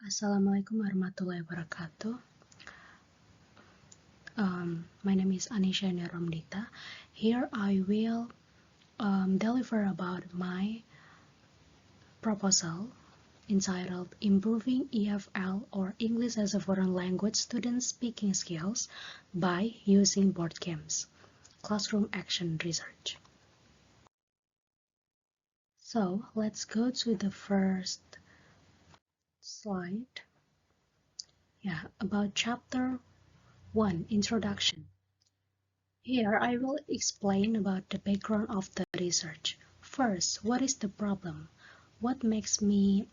Assalamualaikum warahmatullahi wabarakatuh. My name is Anisya and Pramundita. Here I will deliver about my proposal entitled Improving EFL or English as a Foreign Language Student Speaking Skills by Using Board Games, Classroom Action Research. So let's go to the first slide. About Chapter 1, Introduction. Here I will explain about the background of the research. First, what is the problem? What makes me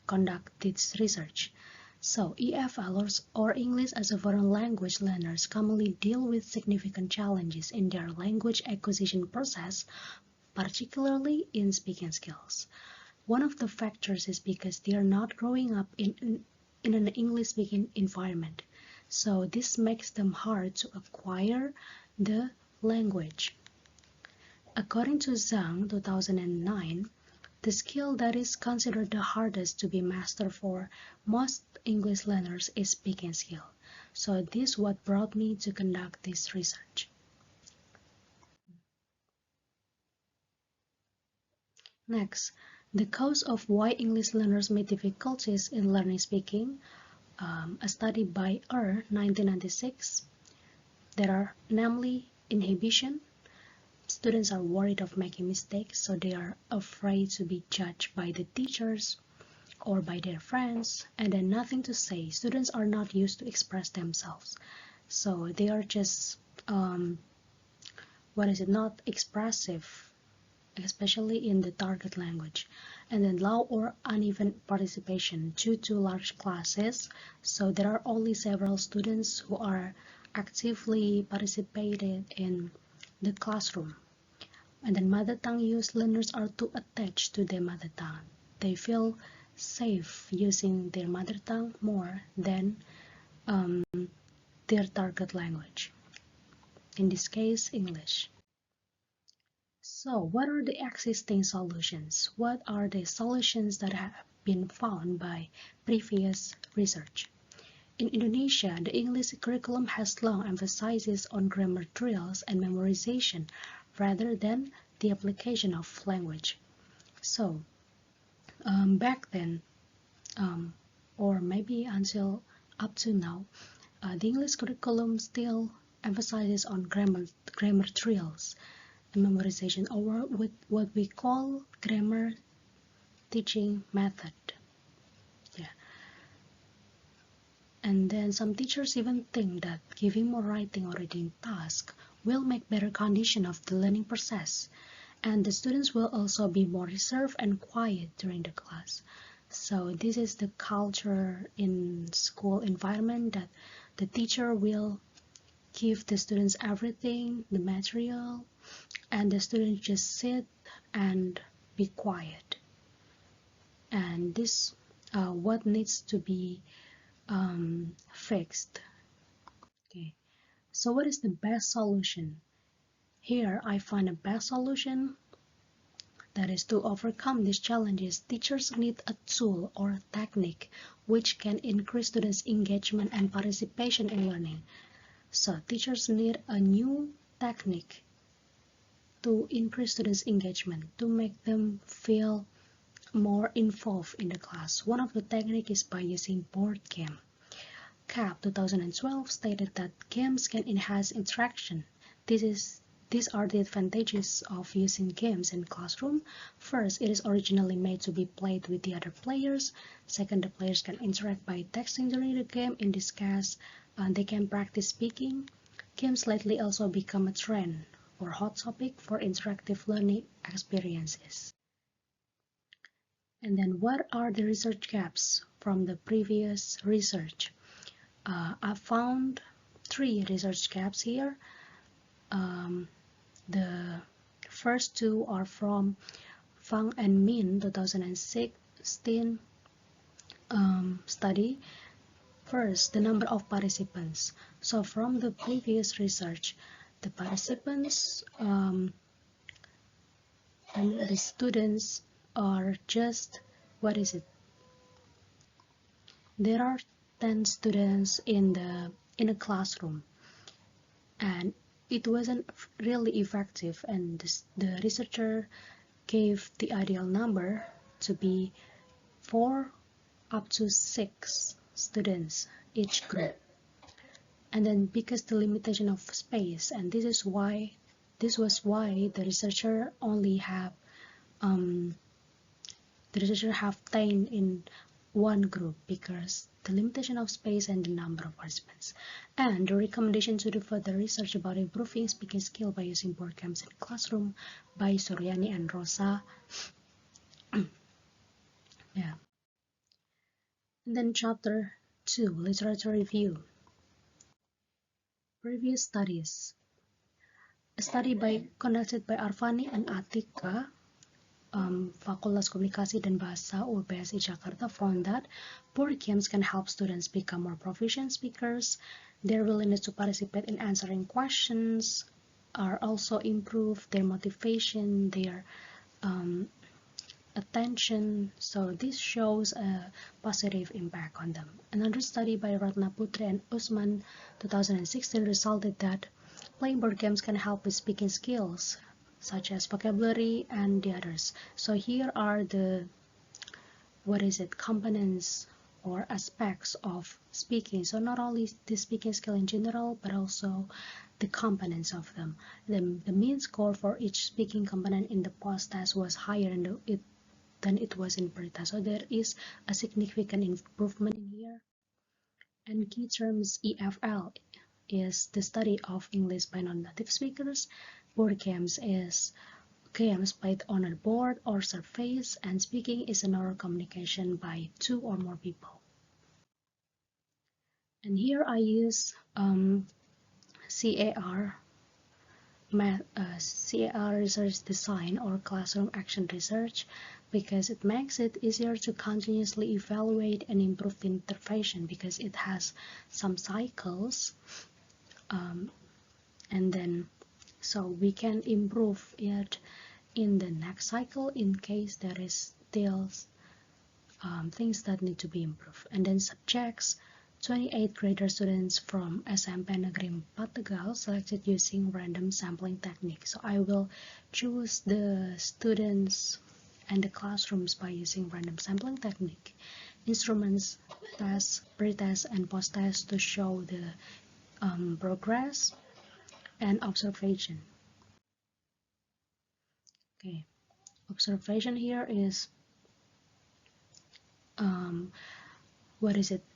conduct this research? So, EFLers or English as a foreign language learners commonly deal with significant challenges in their language acquisition process, particularly in speaking skills. One of the factors is because they are not growing up in an English-speaking environment. So this makes them hard to acquire the language. According to Zhang, 2009, the skill that is considered the hardest to be mastered for most English learners is speaking skill. So this is what brought me to conduct this research. Next, the cause of why English learners may difficulties in learning speaking. A study by 1996. There are namely inhibition. Students are worried of making mistakes, so they are afraid to be judged by the teachers or by their friends, and then nothing to say. Students are not used to express themselves, so they are just not expressive, especially in the target language. And then low or uneven participation due to large classes, so there are only several students who are actively participated in the classroom. And then mother tongue use learners are too attached to their mother tongue. They feel safe using their mother tongue more than their target language, in this case English. So what are the existing solutions? What are the solutions that have been found by previous research? In Indonesia, the English curriculum has long emphasizes on grammar drills and memorization rather than the application of language. So back then, or maybe until up to now, the English curriculum still emphasizes on grammar drills and memorization, or with what we call grammar teaching method. And then some teachers even think that giving more writing or reading tasks will make better condition of the learning process, and the students will also be more reserved and quiet during the class. So this is the culture in school environment, that the teacher will give the students everything, the material, and the students just sit and be quiet. And this what needs to be fixed. Okay, so what is the best solution? Here I find a best solution, that is to overcome these challenges. Teachers need a tool or technique which can increase students' engagement and participation in learning. So teachers need a new technique to increase students' engagement, to make them feel more involved in the class. One of the techniques is by using board game. CAP 2012 stated that games can enhance interaction. These are the advantages of using games in classroom. First, it is originally made to be played with the other players. Second, the players can interact by texting during the game. In this case, they can practice speaking. Games lately also become a trend or hot topic for interactive learning experiences. And then what are the research gaps from the previous research? I found 3 research gaps here. The first 2 are from Fang and Min 2016 study. First, the number of participants. So from the previous research, the participants and the students are just, there are 10 students in a classroom, and it wasn't really effective, and the researcher gave the ideal number to be 4 up to 6 students each group. And then because the limitation of space, and this was why the researcher only have 10 in one group, because the limitation of space and the number of participants. And the recommendation to do further research about improving speaking skill by using board games in classroom by Suryani and Rosa. Yeah. And then chapter 2, literature review. Previous studies. A study conducted by Arfani and Atika, Fakultas Komunikasi dan Bahasa UPSI Jakarta, found that board games can help students become more proficient speakers. Their willingness to participate in answering questions are also improved, their motivation, their attention. So this shows a positive impact on them. Another study by Ratna Putri and Usman 2016 resulted that playing board games can help with speaking skills such as vocabulary and the others. So here are the components or aspects of speaking. So not only the speaking skill in general, but also the components of them. The mean score for each speaking component in the post test was higher than it was in pre-test. So there is a significant improvement in here. And key terms EFL is the study of English by non-native speakers. Board games is games played on a board or surface, and speaking is an oral communication by 2 or more people. And here I use CAR research design or classroom action research, because it makes it easier to continuously evaluate and improve the intervention, because it has some cycles, and then so we can improve it in the next cycle in case there is still things that need to be improved. And then subjects, 28 grader students from SMP Negeri 4 Tegal selected using random sampling technique. So I will choose the students and the classrooms by using random sampling technique. Instruments, tests, pre-test, and post-test to show the progress and observation. Okay, observation here is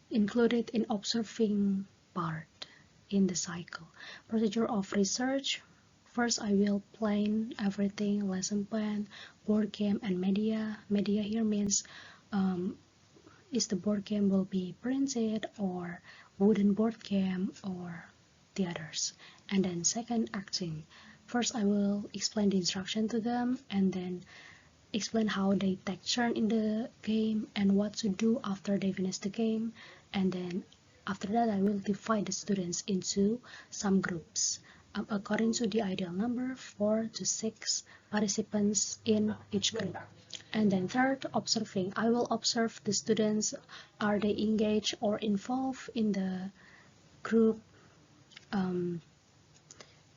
included in observing part in the cycle. Procedure of research. First, I will plan everything: lesson plan, board game, and media. Media here means is the board game will be printed or wooden board game or the others. And then second, acting. First, I will explain the instruction to them, and then explain how they take turn in the game and what to do after they finish the game. And then after that, I will divide the students into some groups according to the ideal number, 4 to 6 participants in each group. And then third, observing. I will observe the students, are they engaged or involved in the group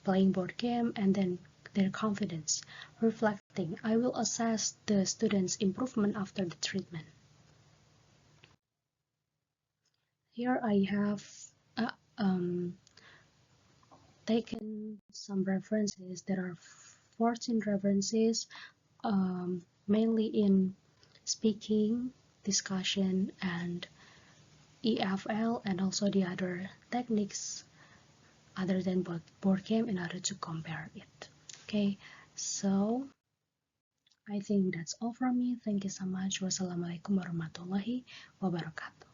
playing board game, and then their confidence. Reflecting, I will assess the students' improvement after the treatment. Here I have taken some references. There are 14 references, mainly in speaking, discussion, and EFL, and also the other techniques other than board game in order to compare it. Okay, so I think that's all from me. Thank you so much. Wassalamualaikum warahmatullahi wabarakatuh.